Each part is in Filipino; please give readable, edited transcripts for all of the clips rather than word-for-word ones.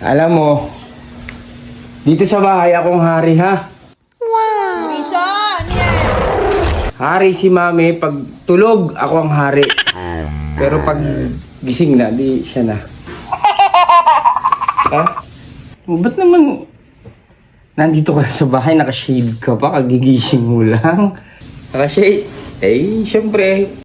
Alam mo, dito sa bahay akong hari ha. Hari si mami, pag tulog ako ang hari. Pero pag gising na, di siya na. Ha? Ba't naman nandito ka sa bahay, nakashade ka pa, kagigising mo lang? Nakashade? Eh, syempre.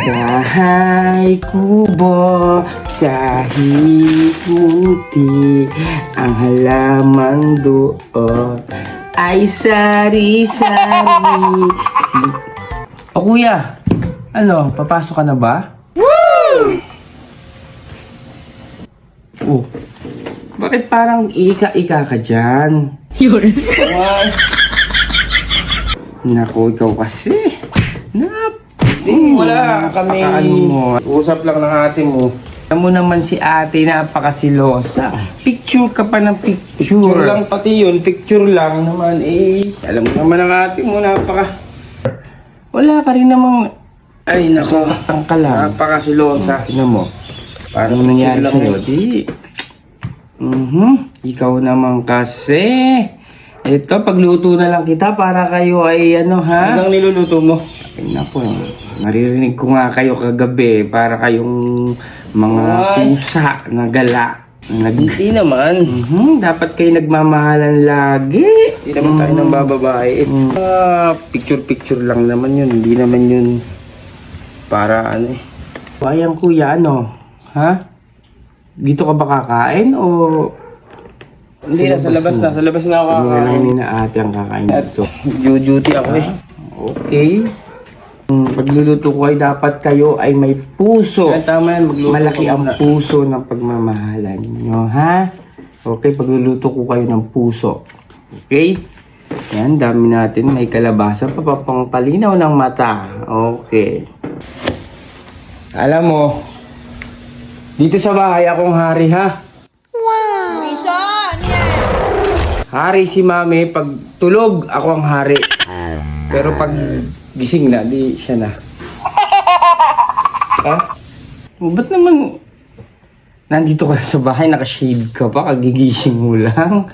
Bahay kubo, kahit munti, ang halaman doon ay sari-sari. O kuya, ano, papasok ka na ba? Woo! Oh, bakit parang ika-ika ka dyan? Yun. Naku, ikaw kasi. Wala kami. Usap lang ng ate mo. Alam mo naman si ate, napakasilosa. Picture ka pa ng picture. Picture lang pati yun. Picture lang naman eh. Alam mo naman ang ate mo, wala ka rin namang... Ay, naku. Sasaktan ka lang. Napakasilosa. Tingnan mo. Paano nangyari sa'yo? Di. Ikaw naman kasi. Ito, pagluto na lang kita para kayo ay ano ha? Anong niluluto mo? Ay, naku. Naririnig ko nga kayo kagabi para kayong mga pusa na gala. Hindi naman. Dapat kayo nagmamahalan lagi. Hindi naman tayo nang bababae. Picture-picture lang naman yun. Hindi naman yun para ano eh. Bayang kuya, ano? Ha? Dito ka ba kakain o... Hindi, nasa labas na. Sa labas na ako kakain. Hindi na ate ang kakain dito. Duty ako eh. Okay. Pagluluto ko ay dapat kayo ay may puso. Tama yan, malaki ang puso ng pagmamahalan nyo, ha? Okay, pagluluto ko kayo ng puso. Okay? Yan, dami natin. May kalabasa pa pang palinaw ng mata. Okay. Alam mo, dito sa bahay akong hari, ha? Hari si mami, pag tulog ako ang hari. Pero pag gising na, di siya na. Ha? Ba't naman nandito ka sa bahay, nakashade ka pa, kagigising mo lang?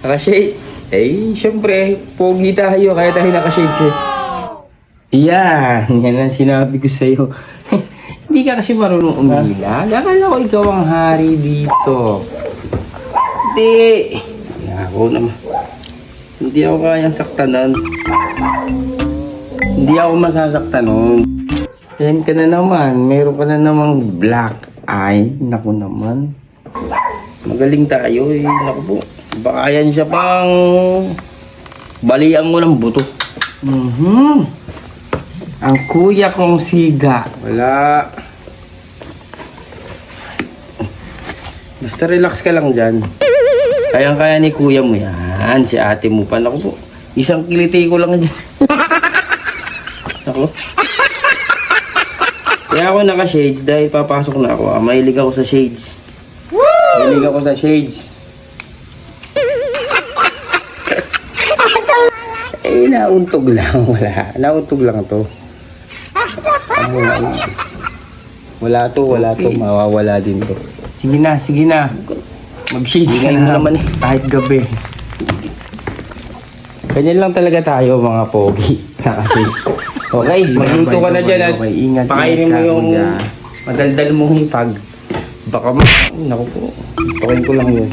Nakashade? Eh, syempre, pogi tayo, kaya tayo nakashade siya. Yan ang sinabi ko sa'yo. Hindi ka kasi marunong umila. Akala ko ikaw ang hari dito. Hindi. Ako naman. Hindi ako kayang saktanan. Hindi ako masasaktan nun. Yan ka na naman. Meron ka na namang black eye. Naku naman. Magaling tayo eh. Naku po. Baka yan siya pang balian mo ng buto. Ang kuya kong siga. Wala. Basta relax ka lang dyan. Kayang-kaya ni kuya mo yan. Si ate mo pa. Naku po. Isang kiliti ko lang dyan. Ako. Kaya ako naka-shades dahil papasok na ako. Mahilig ako sa shades. Mahilig ako sa shades. Eh, nauntog lang. Wala. Nauntog lang to. Wala to. Mawawala din to. Sige na. Mag-shades ka na naman eh. Kahit gabi. Ganyan lang talaga tayo mga pogi. Okay, magluto ka na dyan at ingat, pakainin mo yung madaldal mong hipag. Baka naku po, tukin ko lang yun.